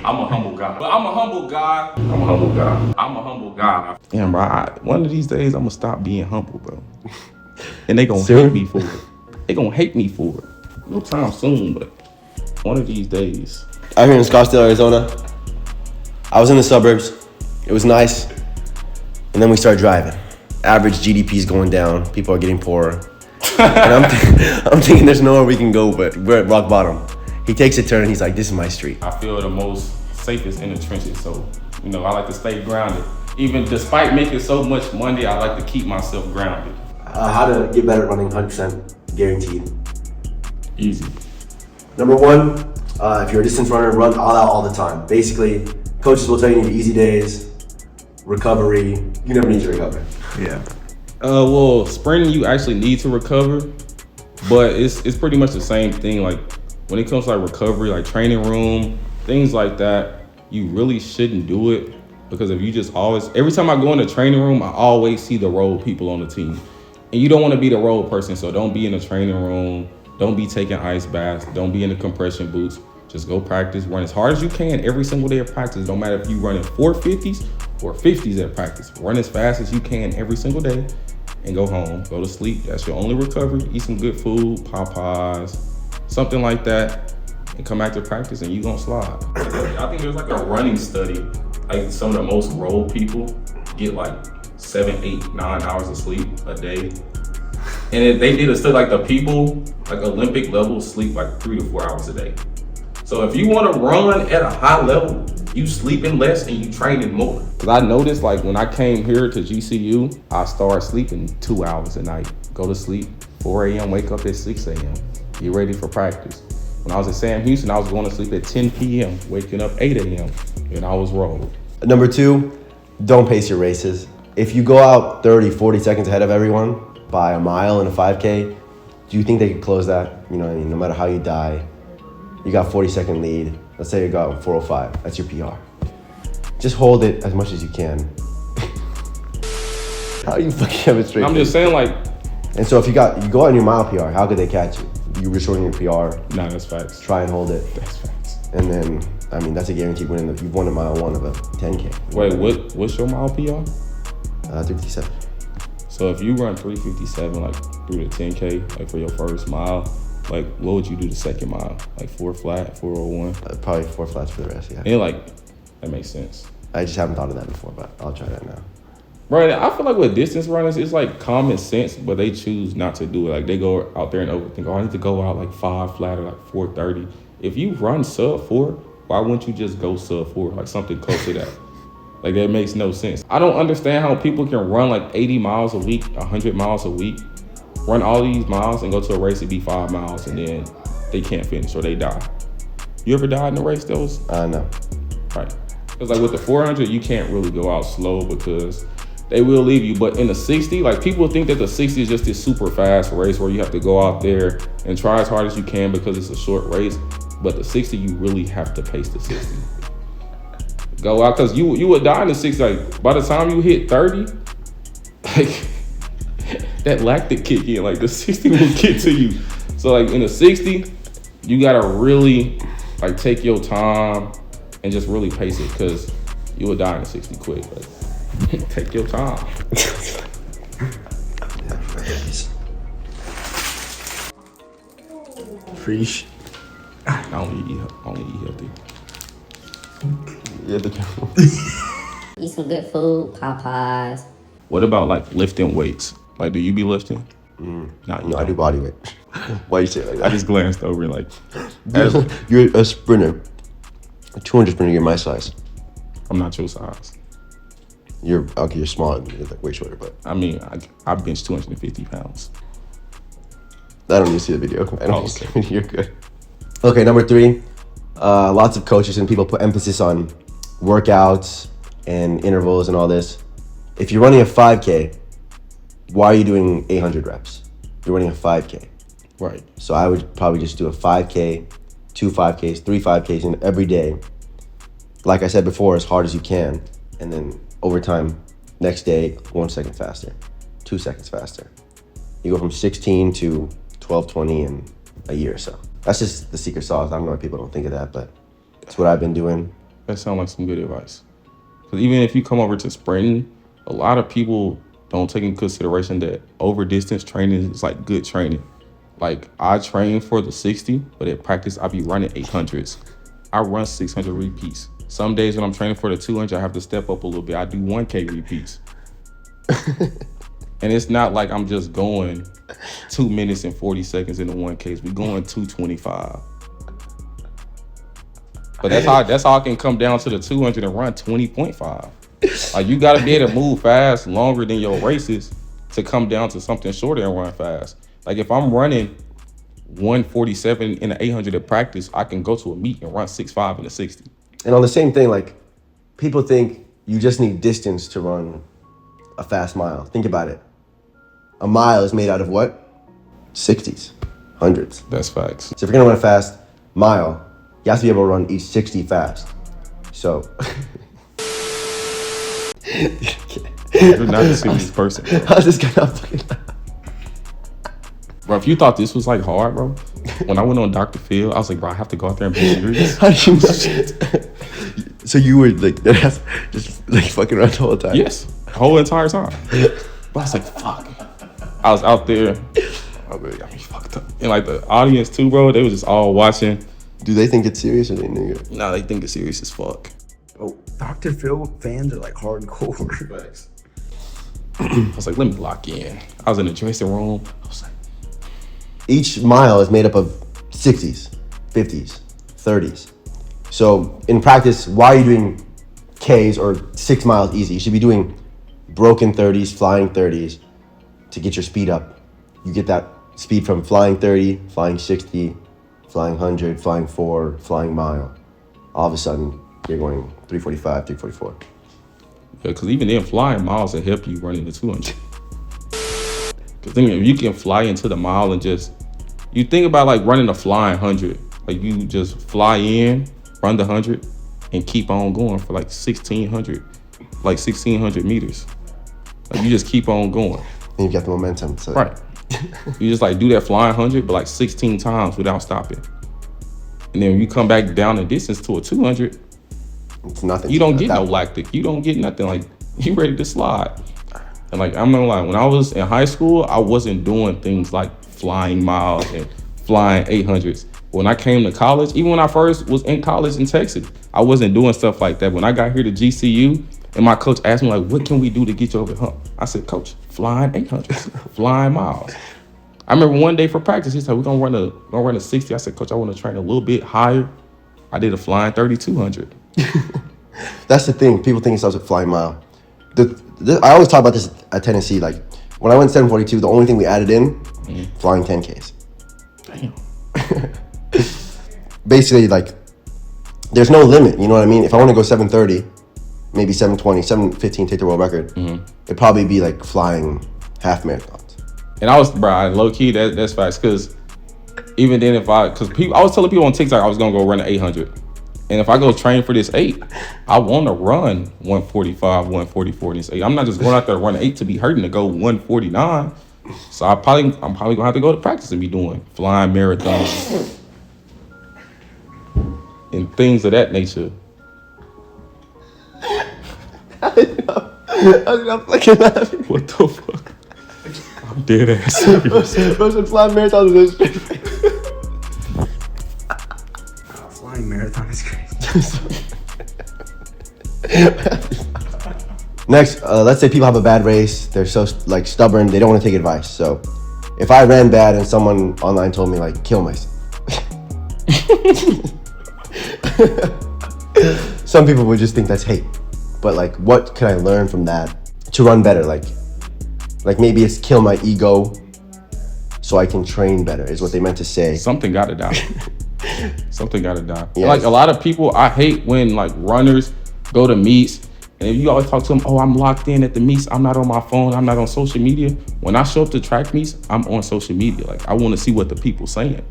I'm a humble guy. But I'm a humble guy. I'm a humble guy. I'm a humble guy. Damn, bro. One of these days, I'm gonna stop being humble, bro. And they gonna hate me for it. They gonna hate me for it. No time soon, but one of these days. Out here in Scottsdale, Arizona, I was in the suburbs. It was nice. And then we started driving. Average GDP is going down. People are getting poorer. And I'm thinking there's nowhere we can go, but we're at rock bottom. He takes a turn and he's like, this is my street. I feel the most safest in the trenches, so, I like to stay grounded. Even despite making so much money, I like to keep myself grounded. How to get better at running 100% guaranteed. Easy. Number one, if you're a distance runner, run all out all the time. Basically, coaches will tell you need easy days, recovery. You never need to recover. Yeah. Well, sprinting, you actually need to recover, but it's pretty much the same thing. Like, when it comes to like recovery, like training room, things like that, you really shouldn't do it, because if you just every time I go in the training room, I always see the role people on the team. And you don't want to be the role person, so don't be in the training room, don't be taking ice baths, don't be in the compression boots. Just go practice, run as hard as you can every single day of practice. Don't matter if you running 450s or 50s at practice. Run as fast as you can every single day and go home, go to sleep. That's your only recovery. Eat some good food, Popeyes, something like that, and come back to practice and you gonna slide. I think there's like a running study, like some of the most role people get like 7, 8, 9 hours of sleep a day. And they did a study, like the people, like Olympic level, sleep like 3 to 4 hours a day. So if you wanna run at a high level, you sleeping less and you training more. Cause I noticed, like when I came here to GCU, I started sleeping 2 hours a night. Go to sleep 4 a.m., wake up at 6 a.m., get ready for practice. When I was at Sam Houston, I was going to sleep at 10 p.m., waking up 8 a.m., and I was rolled. Number two, don't pace your races. If you go out 30, 40 seconds ahead of everyone by a mile in a 5K, do you think they could close that? You know what I mean? No matter how you die, you got 40-second lead. Let's say you got 4:05. That's your PR. Just hold it as much as you can. How do you fucking have it straight? I'm just saying, like. And so if you go out in your mile PR, how could they catch you? You were shorting your PR. Nah, that's facts. Try and hold it. That's facts. And then, that's a guaranteed win. You've won a mile 1 of a 10K. Wait, what's your mile PR? 357. So if you run 357, like through the 10K, like for your first mile, like what would you do the second mile? Like 4 flat, 401? Probably 4 flats for the rest, yeah. And like, that makes sense. I just haven't thought of that before, but I'll try that now. Right, I feel like with distance runners, it's like common sense, but they choose not to do it. Like they go out there and overthink, I need to go out like 5 flat or like 430. If you run sub 4, why wouldn't you just go sub 4, like something close to that? Like that makes no sense. I don't understand how people can run like 80 miles a week, 100 miles a week, run all these miles and go to a race and be 5 miles and then they can't finish or they die. You ever died in a race, those? No. Right. Because like with the 400, you can't really go out slow because they will leave you. But in the 60, like people think that the 60 is just this super fast race where you have to go out there and try as hard as you can because it's a short race. But the 60, you really have to pace the 60. Go out, because you would die in the 60. Like by the time you hit 30, like that lactic kick in, like the 60 will get to you. So like in the 60, you gotta really like take your time and just really pace it, because you will die in the 60 quick. Like, take your time. Fresh. I only eat healthy. Yeah, the camera. Eat some good food, Popeyes. What about like lifting weights? Like, do you be lifting? No, I do body weight. Why you say it like that? I just glanced over and like, You're a sprinter. A 200 sprinter, you're my size. I'm not your size. You're small. You're like way shorter, but I mean, I bench 250 pounds. I don't need to see the video. I don't need to see Okay. the video. You're good. Okay, number 3. Lots of coaches and people put emphasis on workouts and intervals and all this. If you're running a 5K, why are you doing 800 reps? You're running a 5K. Right. So I would probably just do a 5K, 2 5Ks, 3 5Ks in every day. Like I said before, as hard as you can. And then over time, next day, 1 second faster, 2 seconds faster. You go from 16 to 12:20 in a year or so. That's just the secret sauce. I don't know why people don't think of that, but that's what I've been doing. That sounds like some good advice. Because even if you come over to sprinting, a lot of people don't take in consideration that over distance training is like good training. Like I train for the 60, but at practice I be running 800s. I run 600 repeats. Some days when I'm training for the 200, I have to step up a little bit. I do 1K repeats. And it's not like I'm just going 2 minutes and 40 seconds in the 1Ks. We going 225. But that's how I can come down to the 200 and run 20.5. Like you gotta be able to move fast longer than your races to come down to something shorter and run fast. Like if I'm running 147 in the 800 at practice, I can go to a meet and run 6.5 in the 60. And on the same thing, like people think you just need distance to run a fast mile. Think about it. A mile is made out of what? 60s, 100s. That's facts. So if you're gonna run a fast mile, you have to be able to run each 60 fast. So You're not the serious person. I was just gonna fucking Bro, if you thought this was like hard, bro, when I went on Dr. Phil, I was like, bro, I have to go out there and be serious. How did you know? So you were like just like fucking around the whole time? Yes, the whole entire time. But I was like, fuck. I was out there. Oh, man, got me fucked up. And like the audience too, bro, they was just all watching. Do they think it's serious or they think it? Nah, they think it's serious as fuck. Oh, Dr. Phil fans are like hardcore. I was like, let me lock in. I was in the dressing room. I was like, Each mile is made up of 60s, 50s, 30s. So in practice, why are you doing Ks or 6 miles easy? You should be doing broken 30s, flying 30s to get your speed up. You get that speed from flying 30, flying 60, flying 100, flying 4, flying mile. All of a sudden, you're going 345, 344. yeah, because even then, flying miles will help you running the 200. Because then if you can fly into the mile and just, you think about like running a flying 100. Like you just fly in, run the 100, and keep on going for like 1,600 meters. Like you just keep on going. And you got the momentum. So. Right. You just like do that flying 100, but like 16 times without stopping. And then when you come back down the distance to a 200, it's nothing. you don't get no lactic. You don't get nothing. Like you ready to slide. And like I'm not gonna lie, when I was in high school, I wasn't doing things like flying miles and flying 800s. When I came to college, even when I first was in college in Texas, I wasn't doing stuff like that. When I got here to GCU, and my coach asked me like, "What can we do to get you over the hump?" I said, "Coach, flying 800s, flying miles." I remember one day for practice, he said, "We're gonna run a 60." I said, "Coach, I want to train a little bit higher." I did a flying 3,200. That's the thing. People think it starts with flying mile. I always talk about this at Tennessee. Like when I went 742, the only thing we added in, flying 10Ks. Damn. Basically, like there's no limit. You know what I mean? If I want to go 730, maybe 720, 715, take the world record. It'd probably be like flying half marathons. And I was, bro, low key, that's facts. Because even then, I was telling people on TikTok I was gonna go run an 800. And if I go train for this 8, I want to run 145, 144 in this 8. I'm not just going out there to run an 8 to be hurting to go 149. So I'm probably gonna have to go to practice and be doing flying marathons and things of that nature. I'm not fucking laughing. What the fuck? I'm dead ass serious. Person flying marathons is Flying marathon is crazy. Next, let's say people have a bad race. They're so like stubborn. They don't want to take advice. So, if I ran bad and someone online told me like kill myself, some people would just think that's hate. But like, what can I learn from that to run better? Like maybe it's kill my ego so I can train better. Is what they meant to say. Something gotta die. Something gotta die. Yes. Like a lot of people, I hate when like runners go to meets. And if you always talk to them, oh, I'm locked in at the meets. I'm not on my phone. I'm not on social media. When I show up to track meets, I'm on social media. Like I want to see what the people saying.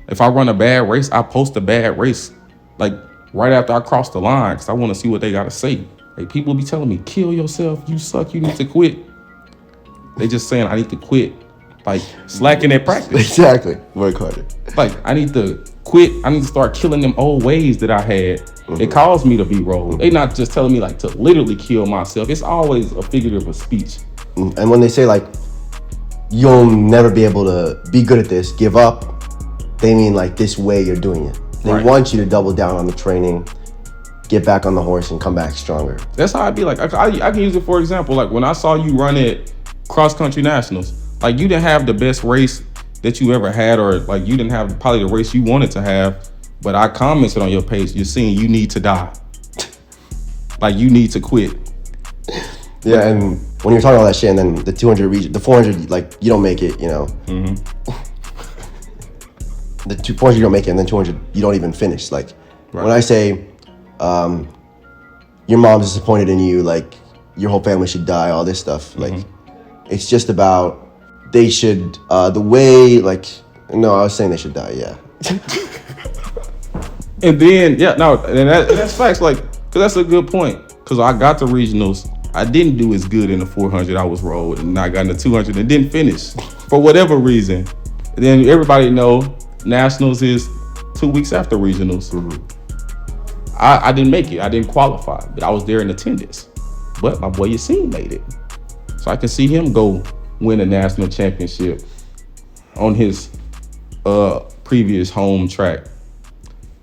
If I run a bad race, I post a bad race, like right after I cross the line, because I want to see what they got to say. Like people be telling me, kill yourself. You suck. You need to quit. They just saying I need to quit. Like slacking at practice. Exactly. Work harder. Like I need to quit. I need to start killing them old ways that I had It caused me to be rolled. They not just telling me like to literally kill myself. It's always a figurative of speech. And when they say like, you'll never be able to be good at this, give up, they mean like this way you're doing it. They want you to double down on the training, get back on the horse and come back stronger. That's how I'd be like, I can use it for example. Like when I saw you run at cross country nationals, like you didn't have the best race that you ever had, or like you didn't have probably the race you wanted to have, but I commented on your page, you're saying you need to die. Like you need to quit. Yeah, and when you're talking all that shit, and then the 200 region, the 400, like you don't make it, you know. The 400 you don't make it, and then 200 you don't even finish. Like when I say, your mom's disappointed in you, like your whole family should die, all this stuff. Like it's just about they should the way like no, I was saying they should die. Yeah. And then that's facts. Like, cause that's a good point. Cause I got the regionals. I didn't do as good in the 400. I was rolled, and I got in the 200 and didn't finish for whatever reason. And then everybody know nationals is 2 weeks after regionals. I didn't make it. I didn't qualify, but I was there in attendance. But my boy Yaseen made it, so I can see him go win a national championship on his previous home track.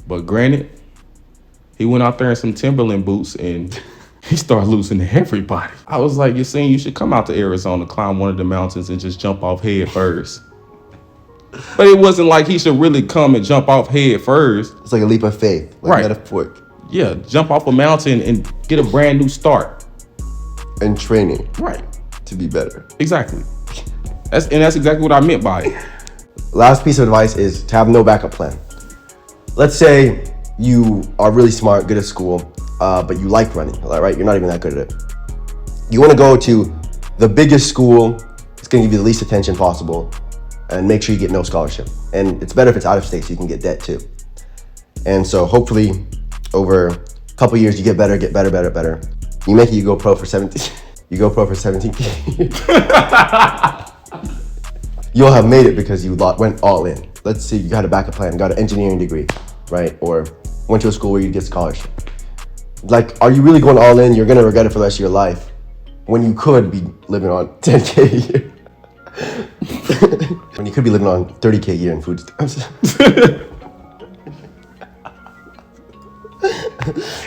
But granted, he went out there in some Timberland boots and he started losing to everybody. I was like, you're saying you should come out to Arizona, climb one of the mountains and just jump off head first. But it wasn't like he should really come and jump off head first. It's like a leap of faith, like metaphoric. Yeah, jump off a mountain and get a brand new start. And training. Right. To be better. Exactly. That's exactly what I meant by it. Last piece of advice is to have no backup plan. Let's say you are really smart, good at school, but you like running, right? You're not even that good at it. You want to go to the biggest school. It's going to give you the least attention possible, and make sure you get no scholarship. And it's better if it's out of state, so you can get debt too. And so hopefully over a couple years you get better. You make it, you go pro for 17. You go pro for 17K. You'll have made it because you went all in. Let's say you had a backup plan, got an engineering degree, right? Or went to a school where you get scholarship. Like, are you really going all in? You're gonna regret it for the rest of your life when you could be living on 10K a year. When you could be living on 30K a year in food stamps.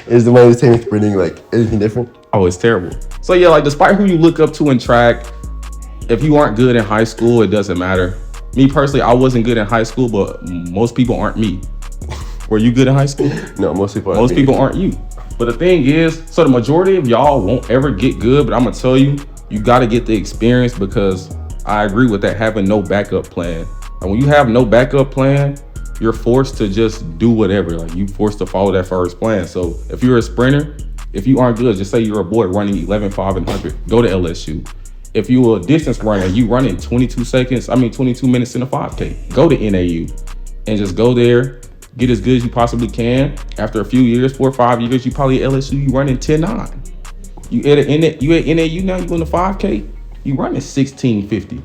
Is the money the same sprinting, like anything different? Oh, it's terrible. So yeah, like despite who you look up to in track, if you aren't good in high school, it doesn't matter. Me personally, I wasn't good in high school, but most people aren't me. Were you good in high school? No, most people aren't you. But the thing is, so the majority of y'all won't ever get good, but I'm gonna tell you, you gotta get the experience, because I agree with that, having no backup plan. And when you have no backup plan, you're forced to just do whatever. Like you forced to follow that first plan. So if you're a sprinter, if you aren't good, just say you're a boy running 11, 5, and 100, go to LSU. If you're a distance runner, you running 22 minutes in a 5K, go to NAU and just go there, get as good as you possibly can. After a few years, 4 or 5 years, you probably at LSU, you running 10.9. You at NAU now, you in the 5K, you running 16.50.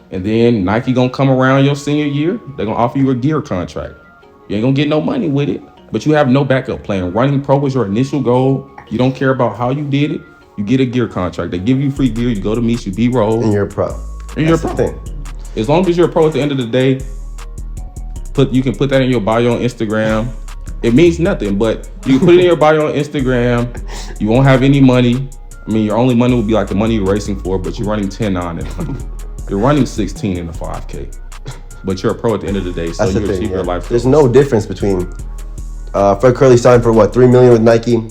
And then Nike gonna come around your senior year, they're gonna offer you a gear contract. You ain't gonna get no money with it, but you have no backup plan. Running pro was your initial goal. You don't care about how you did it. You get a gear contract. They give you free gear. You go to meets, you be rolled. And you're a pro. And you're a pro. Thing. As long as you're a pro at the end of the day, you can put that in your bio on Instagram. It means nothing, but you can put it in your bio on Instagram. You won't have any money. I mean, your only money will be like the money you're racing for, but you're running 10.9 and 100. You're running 16 in the 5K, but you're a pro at the end of the day, so you achieve your life. There's no difference between Fred Curley signed for what, $3 million with Nike.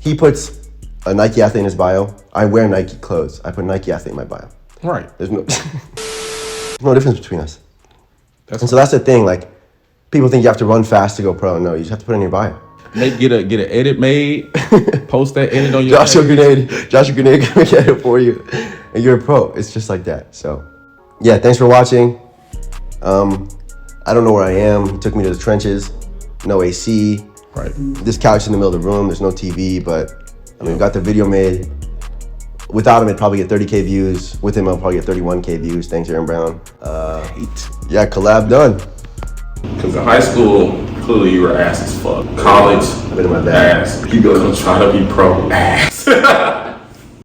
He puts a Nike athlete in his bio. I wear Nike clothes. I put Nike athlete in my bio. Right. There's no difference between us. So that's the thing. Like, people think you have to run fast to go pro. No, you just have to put it in your bio. Get an edit made. Post that edit on your. Joshua Grenade can make an edit for you, and you're a pro. It's just like that. So, yeah. Thanks for watching. I don't know where I am. He took me to the trenches. No AC. Right. This couch in the middle of the room. There's no TV, but I mean, we got the video made. Without him, it'd probably get 30K views. With him, I'll probably get 31K views. Thanks, Aaron Brown. Yeah, collab done. Because in high school, Clearly you were ass as fuck. College, I've been in my bag. ass. You gonna try to be pro, ass.